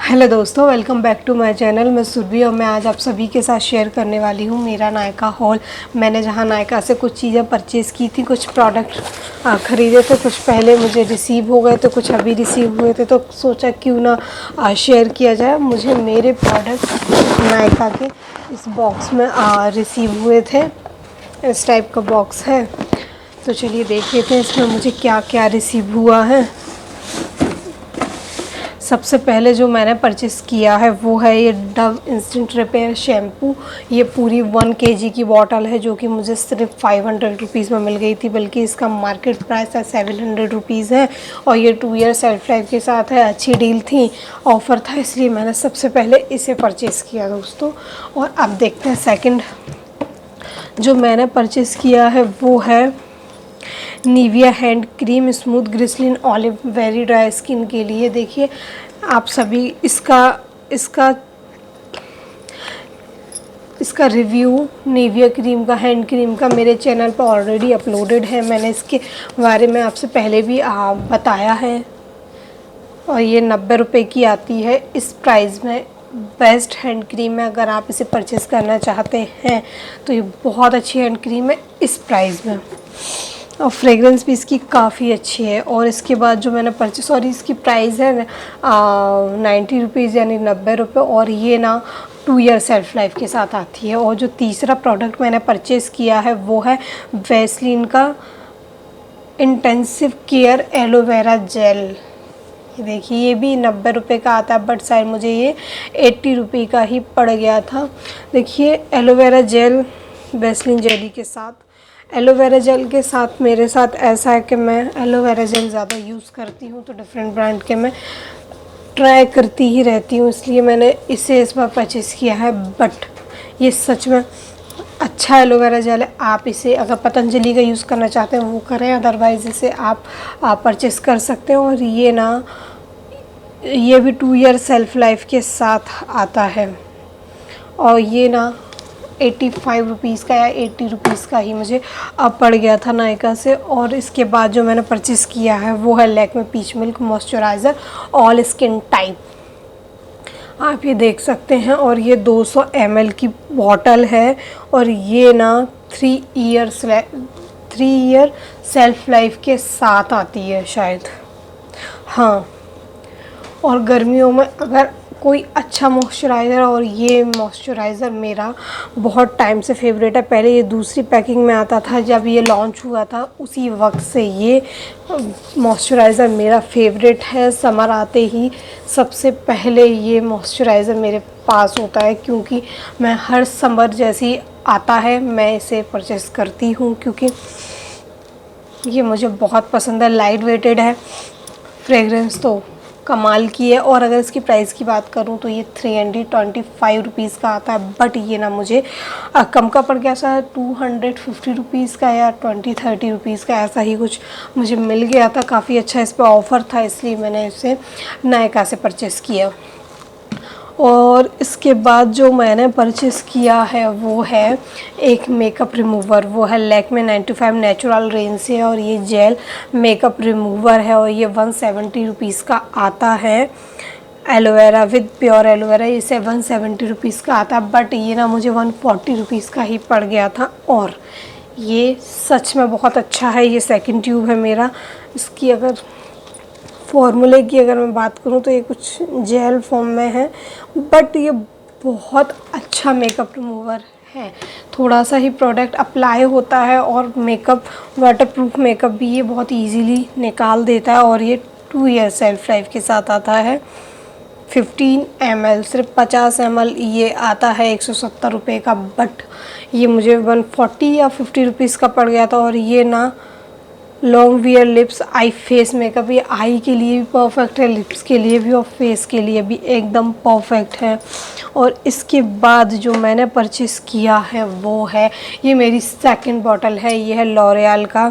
Hello दोस्तों, welcome back to my channel. मैं सुरभि और मैं आज आप सभी के साथ शेयर करने वाली हूँ मेरा नायका हॉल। मैंने जहाँ नायका से कुछ चीज़ें परचेज़ की थी, कुछ प्रोडक्ट ख़रीदे थे, कुछ पहले मुझे रिसीव हो गए तो कुछ अभी रिसीव हुए थे, तो सोचा क्यों ना शेयर किया जाए। मुझे मेरे प्रोडक्ट नायका के इस बॉक्स में रिसीव हुए थे। इस टाइप का बॉक्स है, तो चलिए देख लेते हैं इसमें मुझे क्या क्या रिसीव हुआ है। सबसे पहले जो मैंने परचेस किया है वो है ये डव इंस्टेंट रिपेयर शैम्पू। ये पूरी 1 kg की बॉटल है जो कि मुझे सिर्फ 500 रुपीज़ में मिल गई थी, बल्कि इसका मार्केट प्राइस है 700 रुपीज़ है। और ये 2 ईयर सेल्फ लाइफ के साथ है। अच्छी डील थी, ऑफ़र था, इसलिए मैंने सबसे पहले इसे परचेज़ किया दोस्तों। और अब देखते हैं सेकेंड जो मैंने परचेज़ किया है वो है Nivea hand cream smooth glycerine olive very dry skin के लिए। देखिए आप सभी इसका रिव्यू निविया क्रीम का, हैंड क्रीम का मेरे चैनल पर ऑलरेडी अपलोडेड है। मैंने इसके बारे में आपसे पहले भी बताया है। और ये 90 रुपये की आती है इस प्राइस में। बेस्ट हैंड क्रीम है, अगर आप इसे परचेज़ करना चाहते हैं तो ये बहुत अच्छी हैंड क्रीम है इस प्राइस में। और फ्रेगरेंस भी इसकी काफ़ी अच्छी है। और इसके बाद जो मैंने परचेस, और इसकी प्राइस है 90 रुपीज़ यानी 90 रुपये। और ये ना 2 ईयर सेल्फ लाइफ के साथ आती है। और जो तीसरा प्रोडक्ट मैंने परचेज़ किया है वो है वैसलीन का इंटेंसिव केयर एलोवेरा जेल। देखिए ये भी 90 रुपये का आता है, बट शायद मुझे ये 80 रुपये का ही पड़ गया था। देखिए एलोवेरा जेल वैसलीन जेली के साथ, एलोवेरा जेल के साथ मेरे साथ ऐसा है कि मैं एलोवेरा जेल ज़्यादा यूज़ करती हूँ, तो डिफरेंट ब्रांड के मैं ट्राई करती ही रहती हूँ, इसलिए मैंने इसे इस बार परचेज़ किया है। बट ये सच में अच्छा एलोवेरा जेल है। आप इसे अगर पतंजलि का यूज़ करना चाहते हैं वो करें, अदरवाइज़ इसे आप परचेज़ कर सकते हैं। और ये भी 2 ईयर सेल्फ लाइफ के साथ आता है। और ये ना 85 रुपीज़ का या 80 रुपीज़ का ही मुझे अब पड़ गया था नायका से। और इसके बाद जो मैंने परचेज़ किया है वो है Lakme peach milk moisturiser all skin type. आप ये देख सकते हैं। और ये 200 ml की बॉटल है। और ये ना 3 ईयर सेल्फ लाइफ के साथ आती है शायद, हाँ। और गर्मियों में अगर कोई अच्छा मॉइस्चराइज़र, और ये मॉइस्चराइज़र मेरा बहुत टाइम से फेवरेट है। पहले ये दूसरी पैकिंग में आता था, जब ये लॉन्च हुआ था उसी वक्त से ये मॉइस्चराइज़र मेरा फेवरेट है। समर आते ही सबसे पहले ये मॉइस्चराइज़र मेरे पास होता है, क्योंकि मैं हर समर जैसे ही आता है मैं इसे परचेज़ करती हूँ, क्योंकि ये मुझे बहुत पसंद है। लाइट वेटेड है, फ्रेगरेंस तो कमाल की है। और अगर इसकी प्राइस की बात करूं तो ये 325 रुपीज़ का आता है, बट ये ना मुझे कम का पड़ गया था, 250 रुपीज़ का या 20-30 रुपीज़ का ऐसा ही कुछ मुझे मिल गया था। काफ़ी अच्छा इस पर ऑफ़र था, इसलिए मैंने इसे नायका से परचेज़ किया। और इसके बाद जो मैंने परचेज़ किया है वो है एक मेकअप रिमूवर। वो है लैक्मे 95 नेचुरल रेंज से। और ये जेल मेकअप रिमूवर है और ये 170 रुपीज़ का आता है। एलोवेरा विद प्योर एलोवेरा, इसे 170 रुपीज़ का आता है, बट ये ना मुझे 140 रुपीज़ का ही पड़ गया था। और ये सच में बहुत अच्छा है। ये सेकंड ट्यूब है मेरा। इसकी अगर फॉर्मूले की अगर मैं बात करूं तो ये कुछ जेल फॉर्म में है, बट ये बहुत अच्छा मेकअप रिमूवर है। थोड़ा सा ही प्रोडक्ट अप्लाई होता है और मेकअप, वाटरप्रूफ मेकअप भी ये बहुत इजीली निकाल देता है। और ये 2 ईयर सेल्फ लाइफ के साथ आता है। 15 ml, सिर्फ 50 ml ये आता है 170 रुपये का, बट ये मुझे 140 या 50 रुपीज़ का पड़ गया था। और ये ना long wear lips I face makeup, ये आई के लिए भी परफेक्ट है, लिप्स के लिए भी और फेस के लिए भी एकदम परफेक्ट है। और इसके बाद जो मैंने परचेज़ किया है वो है, ये मेरी सेकंड बॉटल है। ये है लॉरियल का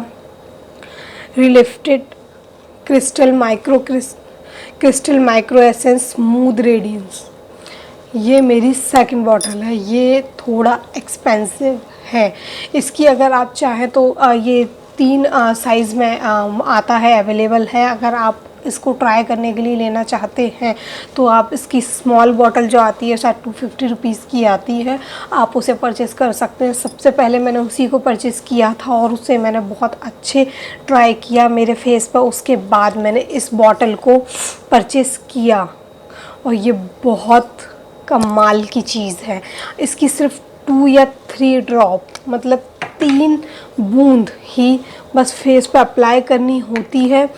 Revitalift crystal micro essence smooth radiance. ये मेरी सेकंड बॉटल है। ये थोड़ा एक्सपेंसिव है। इसकी अगर आप चाहें तो ये 3 साइज़ में आता है, अवेलेबल है। अगर आप इसको ट्राई करने के लिए लेना चाहते हैं तो आप इसकी स्मॉल बॉटल जो आती है शायद 250 रुपीज़ की आती है, आप उसे परचेज़ कर सकते हैं। सबसे पहले मैंने उसी को परचेज़ किया था और उसे मैंने बहुत अच्छे ट्राई किया मेरे फेस पर। उसके बाद मैंने इस बॉटल को परचेज़ किया और ये बहुत कमाल की चीज़ है। इसकी सिर्फ 2 या 3 ड्रॉप मतलब 3 बूंद ही बस फेस पे अप्लाई करनी होती है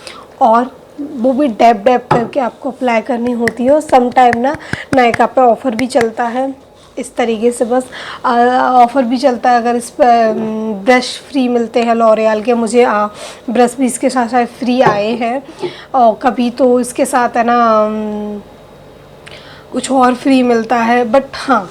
और वो भी डैब डैब करके आपको अप्लाई करनी होती है। और सम टाइम ना नायका पे ऑफ़र भी चलता है इस तरीके से, बस ऑफ़र भी चलता है। अगर इस पर ब्रश फ्री मिलते हैं लॉरियल के, मुझे ब्रश भी इसके साथ साथ फ्री आए हैं और कभी तो इसके साथ है ना कुछ और फ्री मिलता है। बट हाँ,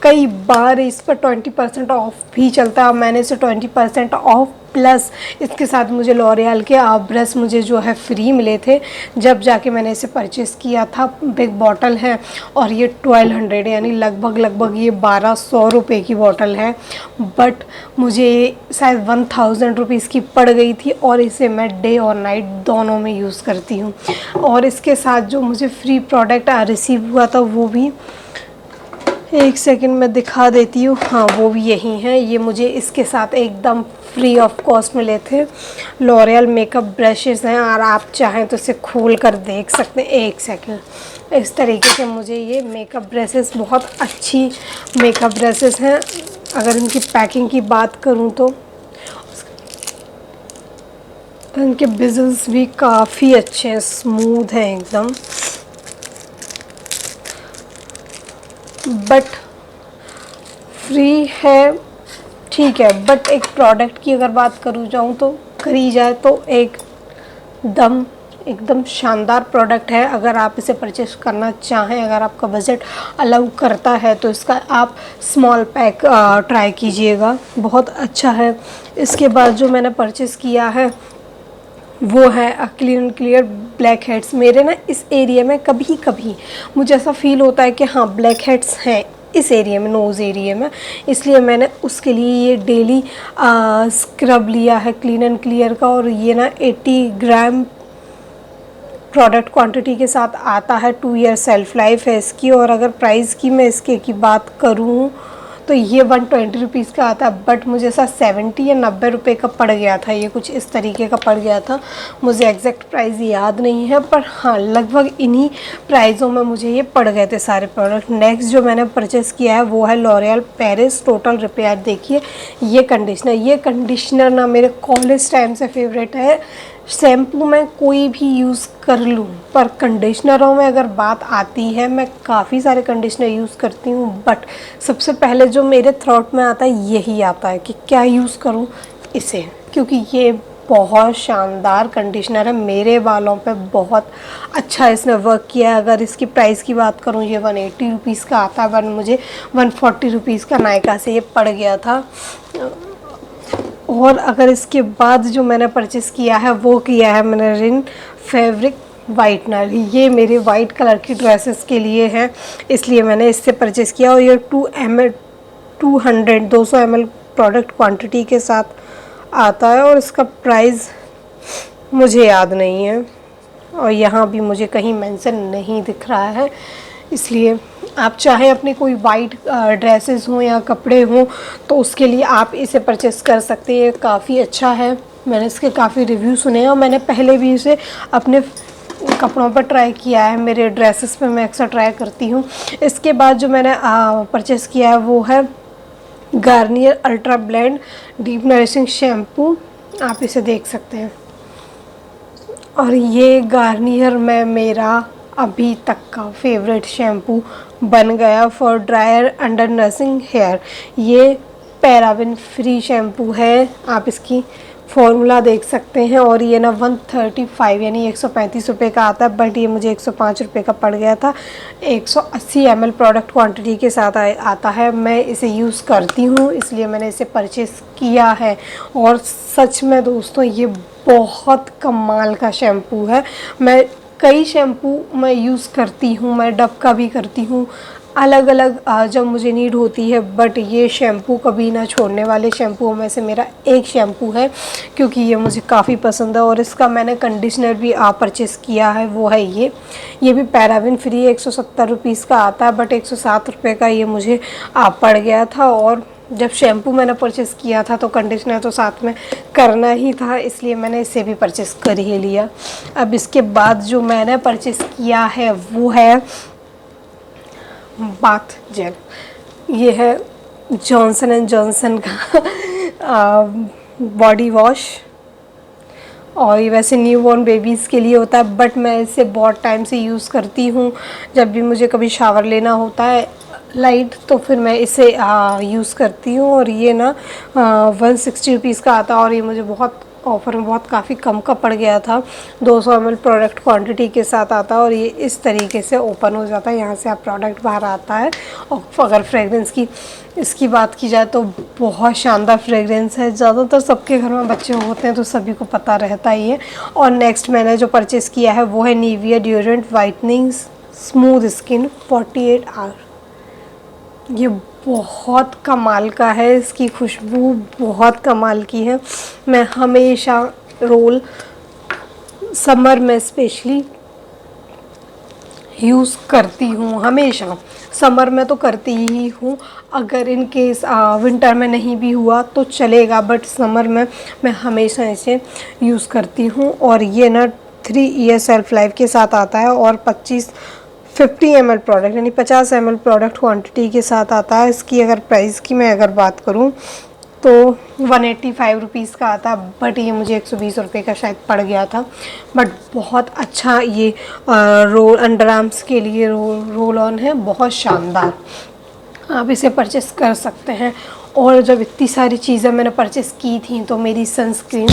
कई बार इस पर 20% ऑफ भी चलता है। मैंने इसे 20% ऑफ प्लस इसके साथ मुझे लॉरियल के ब्रश मुझे जो है फ्री मिले थे जब जाके मैंने इसे परचेज़ किया था। बिग बॉटल है और ये 1200 यानी लगभग ये 1200 रुपये की बॉटल है। बट मुझे शायद 1000 रुपीज़ की पड़ गई थी और इसे मैं डे और नाइट दोनों में यूज़ करती हूँ। और इसके साथ जो मुझे फ्री प्रोडक्ट रिसीव हुआ था वो भी एक सेकंड में दिखा देती हूँ। हाँ, वो भी यही है। ये मुझे इसके साथ एकदम फ्री ऑफ कॉस्ट मिले थे। लॉरियल मेकअप ब्रशेस हैं और आप चाहें तो इसे खोल कर देख सकते हैं। एक सेकंड, इस तरीके से मुझे ये मेकअप ब्रशेस बहुत अच्छी मेकअप ब्रशेस हैं। अगर इनकी पैकिंग की बात करूँ तो इनके बिजल्स भी काफ़ी अच्छे हैं, स्मूथ हैं एकदम। बट फ्री है ठीक है, बट एक प्रोडक्ट की अगर बात करी जाए तो एकदम शानदार प्रोडक्ट है। अगर आप इसे परचेस करना चाहें, अगर आपका बजट अलाउ करता है तो इसका आप स्मॉल पैक ट्राई कीजिएगा, बहुत अच्छा है। इसके बाद जो मैंने परचेस किया है वो है clean and clear black heads. मेरे ना इस एरिया में कभी कभी मुझे ऐसा फील होता है कि हाँ ब्लैक हेड्स हैं इस एरिया में, नोज़ एरिया में, इसलिए मैंने उसके लिए ये डेली स्क्रब लिया है क्लीन एंड क्लियर का। और ये ना 80 ग्राम प्रोडक्ट क्वांटिटी के साथ आता है। 2 ईयर सेल्फ लाइफ है इसकी। और अगर प्राइस की मैं इसके की बात करूँ तो ये 120 रुपीज़ का आता है, बट मुझे ऐसा 70 या 90 रुपये का पड़ गया था। ये कुछ इस तरीके का पड़ गया था, मुझे एग्जैक्ट प्राइस याद नहीं है, पर हाँ लगभग इन्हीं प्राइज़ों में मुझे ये पड़ गए थे सारे प्रोडक्ट। नेक्स्ट जो मैंने परचेज़ किया है वो है लॉरियल पेरिस टोटल रिपेयर। देखिए ये कंडीशनर ना मेरे कॉलेज टाइम से फेवरेट है। शैम्पू मैं कोई भी यूज़ कर लूँ, पर कंडीशनरों में अगर बात आती है मैं काफ़ी सारे कंडीशनर यूज़ करती हूँ, बट सबसे पहले जो मेरे थॉट में आता है यही आता है कि क्या यूज़ करूँ इसे, क्योंकि ये बहुत शानदार कंडीशनर है। मेरे बालों पे बहुत अच्छा इसने वर्क किया है। अगर इसकी प्राइस की बात करूँ ये 180 रुपीज़ का आता है, बट मुझे 140 रुपीज़ का नायका से ये पड़ गया था। और अगर इसके बाद जो मैंने परचेज़ किया है वो किया है मैंने रिन फैब्रिक वाइटनर। ये मेरे वाइट कलर की ड्रेसेस के लिए है, इसलिए मैंने इससे परचेज़ किया। और ये 200 ml प्रोडक्ट क्वांटिटी के साथ आता है और इसका प्राइस मुझे याद नहीं है और यहाँ भी मुझे कहीं मेंशन नहीं दिख रहा है। इसलिए आप चाहे अपने कोई वाइट ड्रेसेस हों या कपड़े हों तो उसके लिए आप इसे परचेस कर सकते हैं। काफ़ी अच्छा है, मैंने इसके काफ़ी रिव्यू सुने हैं और मैंने पहले भी इसे अपने कपड़ों पर ट्राई किया है। मेरे ड्रेसेस पे मैं अक्सर ट्राई करती हूँ। इसके बाद जो मैंने परचेस किया है वो है Garnier ultra blend deep nourishing shampoo. आप इसे देख सकते हैं और ये गार्नियर में मेरा अभी तक का फेवरेट शैम्पू बन गया for dryer under nursing hair. ये पैराबिन फ्री शैम्पू है, आप इसकी फॉर्मूला देख सकते हैं। और ये ना 135 यानी 135 रुपये का आता है, बट ये मुझे 105 रुपये का पड़ गया था। 180 ml प्रोडक्ट क्वांटिटी के साथ आता है। मैं इसे यूज़ करती हूँ इसलिए मैंने इसे परचेज़ किया है। और सच में दोस्तों ये बहुत कमाल का शैम्पू है। मैं कई शैम्पू मैं यूज़ करती हूँ, मैं डव का भी करती हूँ, अलग अलग जब मुझे नीड होती है, बट ये शैम्पू कभी ना छोड़ने वाले शैम्पुओं में से मेरा एक शैम्पू है, क्योंकि ये मुझे काफ़ी पसंद है। और इसका मैंने कंडीशनर भी परचेज़ किया है, वो है ये भी पैराबिन फ्री है, 170 रुपीज़ का आता है, बट 107 रुपये का ये मुझे पड़ गया था। और जब शैम्पू मैंने परचेज़ किया था तो कंडीशनर तो साथ में करना ही था, इसलिए मैंने इसे भी परचेज़ कर ही लिया। अब इसके बाद जो मैंने परचेज़ किया है वो है बाथ जेल। ये है जॉनसन एंड जॉनसन का बॉडी वॉश, और ये वैसे न्यू बॉर्न बेबीज़ के लिए होता है, बट मैं इसे बहुत टाइम से यूज़ करती हूँ। जब भी मुझे कभी शावर लेना होता है लाइट, तो फिर मैं इसे यूज़ करती हूँ। और ये ना 160 रुपीज़ का आता है, और ये मुझे बहुत ऑफ़र में बहुत काफ़ी कम का पड़ गया था। 200 ml प्रोडक्ट क्वांटिटी के साथ आता है, और ये इस तरीके से ओपन हो जाता है, यहाँ से आप प्रोडक्ट बाहर आता है। और अगर फ्रेगरेंस की इसकी बात की जाए तो बहुत शानदार फ्रेगरेंस है। ज़्यादातर सबके घर में बच्चे होते हैं तो सभी को पता रहता ही है। और नेक्स्ट मैंने जो परचेज़ किया है वो है Nivea deodorant whitening smooth skin 48 hour. ये बहुत कमाल का है, इसकी खुशबू बहुत कमाल की है। मैं हमेशा रोल समर में स्पेशली यूज़ करती हूँ, हमेशा समर में तो करती ही हूँ। अगर इन केस विंटर में नहीं भी हुआ तो चलेगा, बट समर में मैं हमेशा इसे यूज़ करती हूँ। और ये ना 3 ईयर सेल्फ लाइफ के साथ आता है, और 50 ml प्रोडक्ट यानी 50 ml प्रोडक्ट क्वांटिटी के साथ आता है। इसकी अगर प्राइस की मैं अगर बात करूं तो 185 रुपीज़ का आता, बट ये मुझे 120 रुपये का शायद पड़ गया था। बट बहुत अच्छा ये रोल अंडर आर्म्स के लिए रोल ऑन है, बहुत शानदार, आप इसे परचेस कर सकते हैं। और जब इतनी सारी चीज़ें मैंने परचेस की थी तो मेरी सनस्क्रीन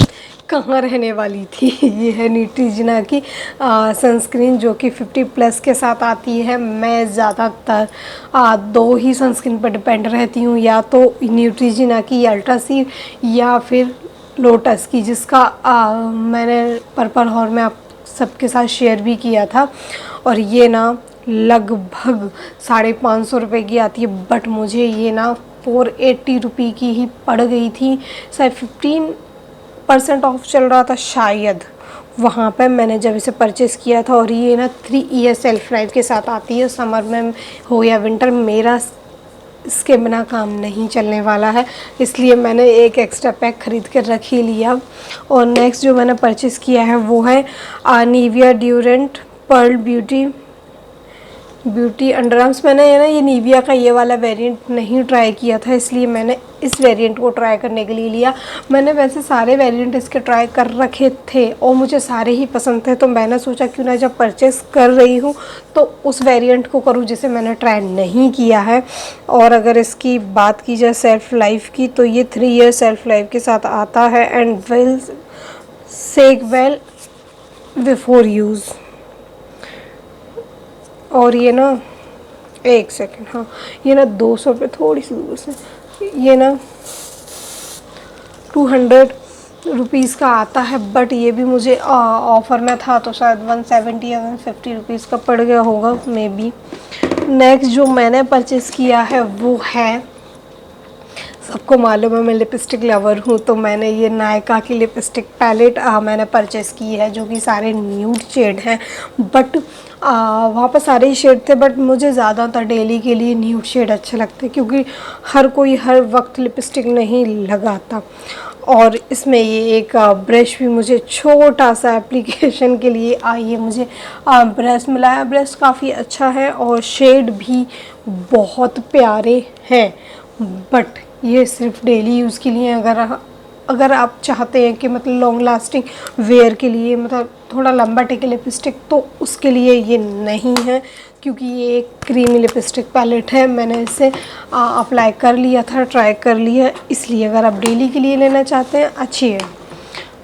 कहाँ रहने वाली थी। ये है न्यूट्रीजिना की सनस्क्रीन, जो कि 50+ के साथ आती है। मैं ज़्यादातर 2 ही सनस्क्रीन पर डिपेंड रहती हूँ, या तो न्यूट्रीजिना की अल्ट्रासीर या फिर लोटस की, जिसका मैंने पर्पल हॉर में आप सबके साथ शेयर भी किया था। और ये ना लगभग 550 रुपये की आती है, बट मुझे ये ना 480 रुपये की ही पड़ गई थी। शायद 15% ऑफ चल रहा था शायद, वहाँ पे मैंने जब इसे परचेज़ किया था। और ये ना 3 ईयर सेल्फ लाइफ के साथ आती है, समर में हो या विंटर, मेरा इसके बिना काम नहीं चलने वाला है, इसलिए मैंने एक एक्स्ट्रा पैक ख़रीद कर रख ही लिया। और नेक्स्ट जो मैंने परचेज़ किया है वो है Nivea deodorant pearl beauty underarms. मैंने ये निविया का ये वाला वेरिएंट नहीं ट्राई किया था, इसलिए मैंने इस वेरिएंट को ट्राई करने के लिए लिया। मैंने वैसे सारे वेरिएंट इसके ट्राई कर रखे थे और मुझे सारे ही पसंद थे, तो मैंने सोचा क्यों ना जब परचेस कर रही हूँ तो उस वेरिएंट को करूँ जिसे मैंने ट्राई नहीं किया है। और अगर इसकी बात की जाए सेल्फ लाइफ की, तो ये 3 ईयर सेल्फ लाइफ के साथ आता है and will shake well before use. और ये ना एक सेकेंड, हाँ ये ना 200 रुपये थोड़ी सी दूर से, ये ना 200 रुपीज़ का आता है, बट ये भी मुझे ऑफ़र में था तो शायद 170 या 150 रुपीज़ का पड़ गया होगा मे बी। नेक्स्ट जो मैंने परचेज़ किया है वो है, सबको मालूम है मैं लिपस्टिक लवर हूँ, तो मैंने ये नायका की लिपस्टिक पैलेट मैंने परचेज़ की है, जो कि सारे न्यूड शेड हैं। बट वहाँ पर सारे ही शेड थे, बट मुझे ज़्यादातर डेली के लिए न्यूड शेड अच्छे लगते हैं, क्योंकि हर कोई हर वक्त लिपस्टिक नहीं लगाता। और इसमें ये एक ब्रश भी मुझे छोटा सा एप्लीकेशन के लिए ये मुझे ब्रश मिला है। ब्रश काफ़ी अच्छा है और शेड भी बहुत प्यारे हैं, बट ये सिर्फ डेली यूज़ के लिए। अगर आप चाहते हैं कि मतलब लॉन्ग लास्टिंग वेयर के लिए, मतलब थोड़ा लंबा टेके लिपस्टिक, तो उसके लिए ये नहीं है, क्योंकि ये एक क्रीमी लिपस्टिक पैलेट है। मैंने इसे अप्लाई कर लिया था, ट्राई कर लिया, इसलिए अगर आप डेली के लिए लेना चाहते हैं अच्छी है।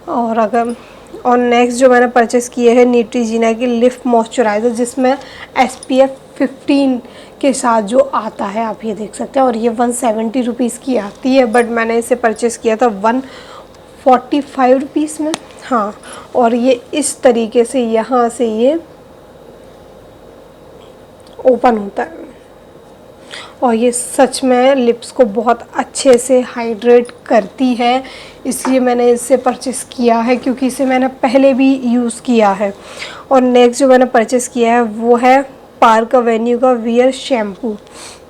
और नेक्स्ट जो मैंने परचेज़ किए है न्यूट्रीजिना की लिफ्ट मॉइस्चराइज़र, जिसमें SPF 15 के साथ जो आता है, आप ये देख सकते हैं। और ये 170 रुपीज़ की आती है, बट मैंने इसे परचेज़ किया था 145 रुपीज़ में, हाँ। और ये इस तरीके से यहाँ से ये ओपन होता है, और ये सच में लिप्स को बहुत अच्छे से हाइड्रेट करती है, इसलिए मैंने इसे परचेस किया है, क्योंकि इसे मैंने पहले भी यूज़ किया है। और नेक्स्ट जो मैंने परचेस किया है वो है पार्क एवेन्यू का वियर शैम्पू।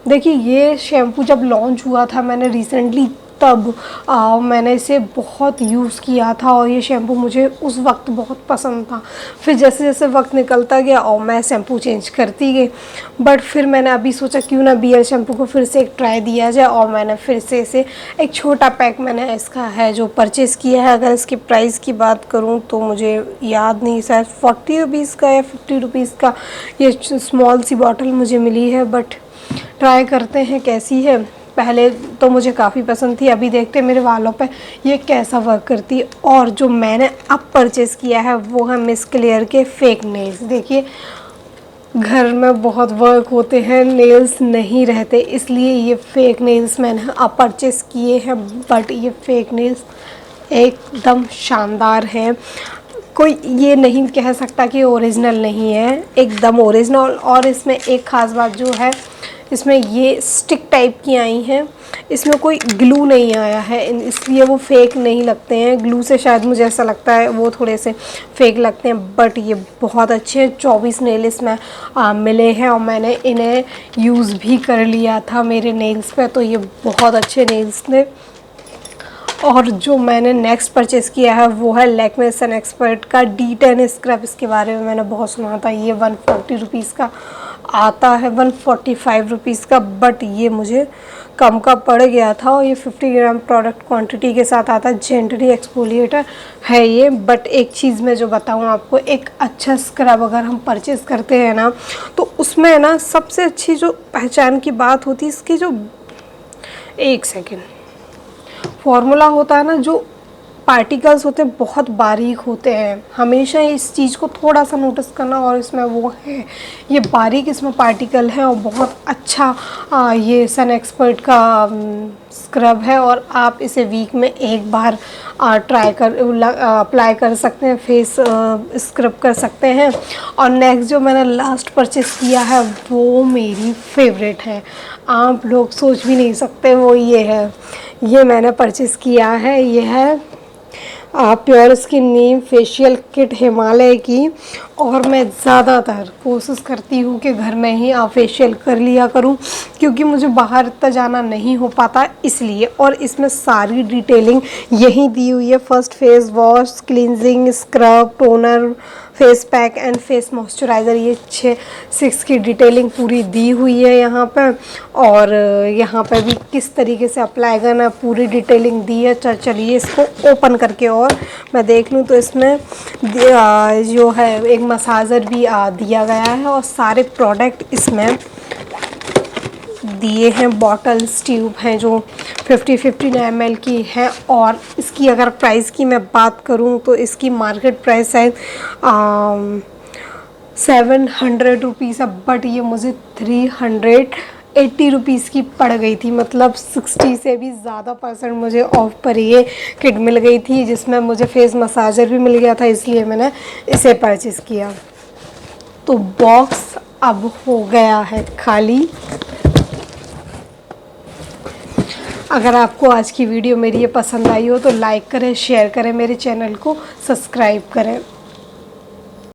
देखिए ये शैम्पू जब लॉन्च हुआ था मैंने रिसेंटली, तब मैंने इसे बहुत यूज़ किया था और ये शैम्पू मुझे उस वक्त बहुत पसंद था। फिर जैसे जैसे वक्त निकलता गया और मैं शैम्पू चेंज करती गई, बट फिर मैंने अभी सोचा क्यों ना बियर शैम्पू को फिर से एक ट्राई दिया जाए, और मैंने फिर से इसे एक छोटा पैक मैंने इसका है जो परचेज़ किया है। अगर इसकी प्राइस की बात करूँ तो मुझे याद नहीं, शायद 40 रुपीज़ का या 50 रुपीज़ का ये स्मॉल सी बॉटल मुझे मिली है। बट ट्राई करते हैं कैसी है। पहले तो मुझे काफ़ी पसंद थी, अभी देखते हैं मेरे बालों पे ये कैसा वर्क करती है। और जो मैंने अब परचेज़ किया है वो है मिस क्लियर के फेक नेल्स। देखिए घर में बहुत वर्क होते हैं, नेल्स नहीं रहते, इसलिए ये फेक नेल्स मैंने अब परचेज़ किए हैं। बट ये फेक नेल्स एकदम शानदार हैं, कोई ये नहीं कह सकता कि ओरिजिनल नहीं है, एकदम ओरिजिनल। और इसमें एक ख़ास बात जो है, इसमें ये स्टिक टाइप की आई हैं, इसमें कोई ग्लू नहीं आया है, इसलिए वो फेक नहीं लगते हैं। ग्लू से शायद मुझे ऐसा लगता है वो थोड़े से फेक लगते हैं, बट ये बहुत अच्छे हैं। 24 नेल इसमें मिले हैं और मैंने इन्हें यूज़ भी कर लिया था मेरे नेल्स पे, तो ये बहुत अच्छे नेल्स थे। और जो मैंने नेक्स्ट परचेज़ किया है वो है लैक्मे सन एक्सपर्ट का D10 स्क्रब। इसके बारे में मैंने बहुत सुना था, ये 140 रुपीज़ का आता है, 145 रुपीज़ का, बट ये मुझे कम का पड़ गया था। और ये 50 ग्राम प्रोडक्ट क्वांटिटी के साथ आता है, जेंटली एक्सफोलिएटर है ये। बट एक चीज़ मैं जो बताऊँ आपको, एक अच्छा स्क्रब अगर हम परचेज़ करते हैं ना, तो उसमें ना सबसे अच्छी जो पहचान की बात होती है इसकी, जो एक सेकेंड फॉर्मूला होता है ना, जो पार्टिकल्स होते हैं बहुत बारीक होते हैं, हमेशा इस चीज़ को थोड़ा सा नोटिस करना। और इसमें वो है, ये बारीक इसमें पार्टिकल है और बहुत अच्छा ये सन एक्सपर्ट का स्क्रब है। और आप इसे वीक में एक बार अप्लाई कर सकते हैं, फेस स्क्रब कर सकते हैं। और नेक्स्ट जो मैंने लास्ट परचेज़ किया है वो मेरी फेवरेट है, आप लोग सोच भी नहीं सकते, वो ये है। ये मैंने परचेज़ किया है, ये है प्योर स्किन नीम फेशियल किट हिमालय की। और मैं ज़्यादातर कोशिश करती हूँ कि घर में ही फेशियल कर लिया करूँ, क्योंकि मुझे बाहर इतना जाना नहीं हो पाता इसलिए। और इसमें सारी डिटेलिंग यहीं दी हुई है, first face wash, cleansing, scrub, toner, face pack and face moisturiser, ये 6 की डिटेलिंग पूरी दी हुई है यहाँ पर। और यहाँ पर भी किस तरीके से अप्लाई करना पूरी डिटेलिंग दी है। चलिए इसको ओपन करके और मैं देख लूँ, तो इसमें जो है एक मसाजर भी दिया गया है और सारे प्रोडक्ट इसमें दिए हैं। बॉटल्स ट्यूब हैं जो 50-50 ml की है। और इसकी अगर प्राइस की मैं बात करूं तो इसकी मार्केट प्राइस है 700 रुपीज़ है, बट ये मुझे 380 रुपीज़ की पड़ गई थी। मतलब 60 से भी ज़्यादा % मुझे ऑफ पर ये किट मिल गई थी, जिसमें मुझे फेस मसाजर भी मिल गया था, इसलिए मैंने इसे परचेज़ किया। तो बॉक्स अब हो गया है खाली। अगर आपको आज की वीडियो मेरी ये पसंद आई हो तो लाइक करें, शेयर करें, मेरे चैनल को सब्सक्राइब करें।